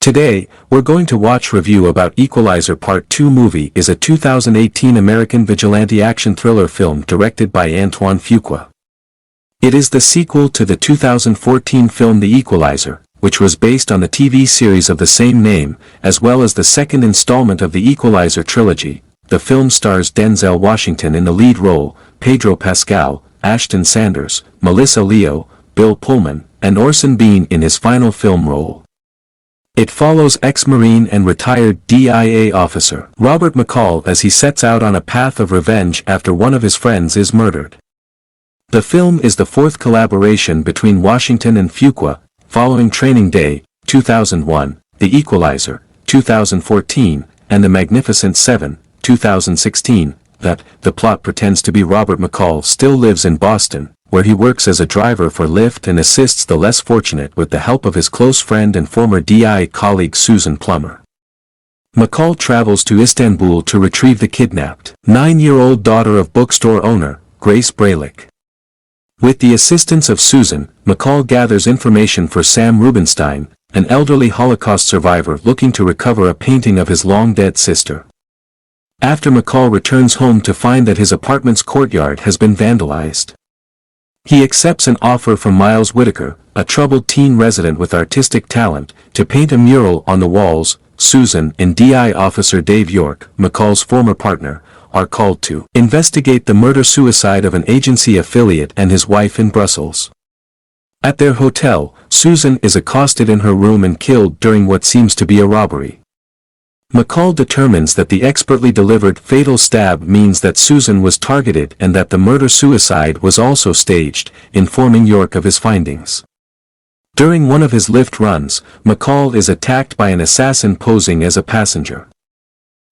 Today, we're going to watch review about Equalizer Part 2 movie is a 2018 American vigilante action thriller film directed by Antoine Fuqua. It is the sequel to the 2014 film The Equalizer, which was based on the TV series of the same name, as well as the second installment of the Equalizer trilogy. The film stars Denzel Washington in the lead role, Pedro Pascal, Ashton Sanders, Melissa Leo, Bill Pullman, and Orson Bean in his final film role. It follows ex-Marine and retired DIA officer Robert McCall as he sets out on a path of revenge after one of his friends is murdered. The film is the fourth collaboration between Washington and Fuqua, following Training Day, 2001, The Equalizer, 2014, and The Magnificent Seven, 2016, that the plot pretends to be Robert McCall still lives in Boston, where he works as a driver for Lyft and assists the less fortunate with the help of his close friend and former DI colleague Susan Plummer. McCall travels to Istanbul to retrieve the kidnapped 9-year-old daughter of bookstore owner, Grace Braylick. With the assistance of Susan, McCall gathers information for Sam Rubinstein, an elderly Holocaust survivor looking to recover a painting of his long-dead sister. After McCall returns home to find that his apartment's courtyard has been vandalized, he accepts an offer from Miles Whitaker, a troubled teen resident with artistic talent, to paint a mural on the walls. Susan and DI officer Dave York, McCall's former partner, are called to investigate the murder-suicide of an agency affiliate and his wife in Brussels. At their hotel, Susan is accosted in her room and killed during what seems to be a robbery. McCall determines that the expertly delivered fatal stab means that Susan was targeted and that the murder-suicide was also staged, informing York of his findings. During one of his Lyft runs, McCall is attacked by an assassin posing as a passenger.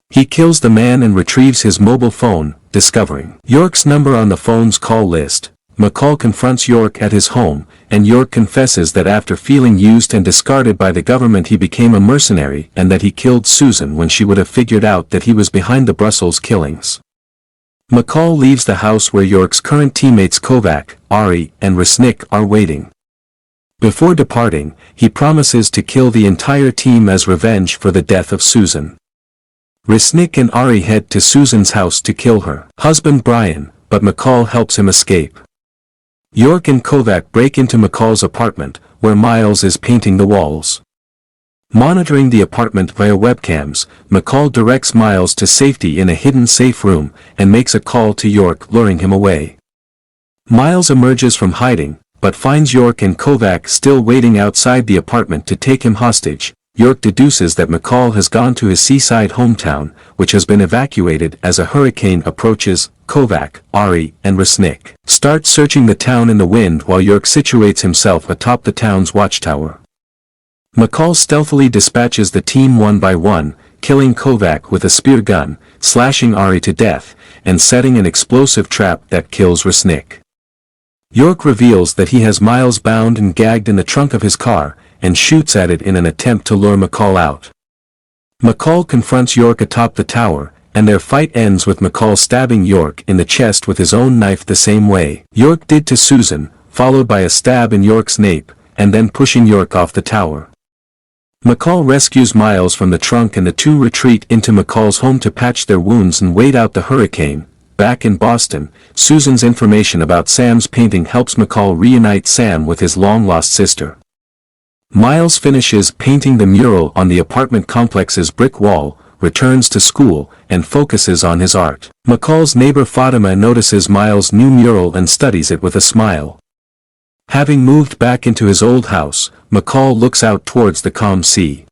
He kills the man and retrieves his mobile phone, discovering York's number on the phone's call list. McCall confronts York at his home, and York confesses that after feeling used and discarded by the government he became a mercenary and that he killed Susan when she would have figured out that he was behind the Brussels killings. McCall leaves the house where York's current teammates Kovac, Ari, and Resnick are waiting. Before departing, he promises to kill the entire team as revenge for the death of Susan. Resnick and Ari head to Susan's house to kill her husband Brian, but McCall helps him escape. York and Kovac break into McCall's apartment, where Miles is painting the walls. Monitoring the apartment via webcams, McCall directs Miles to safety in a hidden safe room, and makes a call to York luring him away. Miles emerges from hiding, but finds York and Kovac still waiting outside the apartment to take him hostage. York deduces that McCall has gone to his seaside hometown, which has been evacuated as a hurricane approaches. Kovac, Ari, and Resnick start searching the town in the wind while York situates himself atop the town's watchtower. McCall stealthily dispatches the team one by one, killing Kovac with a spear gun, slashing Ari to death, and setting an explosive trap that kills Resnick. York reveals that he has Miles bound and gagged in the trunk of his car, and shoots at it in an attempt to lure McCall out. McCall confronts York atop the tower, and their fight ends with McCall stabbing York in the chest with his own knife the same way York did to Susan, followed by a stab in York's nape, and then pushing York off the tower. McCall rescues Miles from the trunk and the two retreat into McCall's home to patch their wounds and wait out the hurricane. Back in Boston, Susan's information about Sam's painting helps McCall reunite Sam with his long-lost sister. Miles finishes painting the mural on the apartment complex's brick wall, returns to school, and focuses on his art. McCall's neighbor Fatima notices Miles' new mural and studies it with a smile. Having moved back into his old house, McCall looks out towards the calm sea.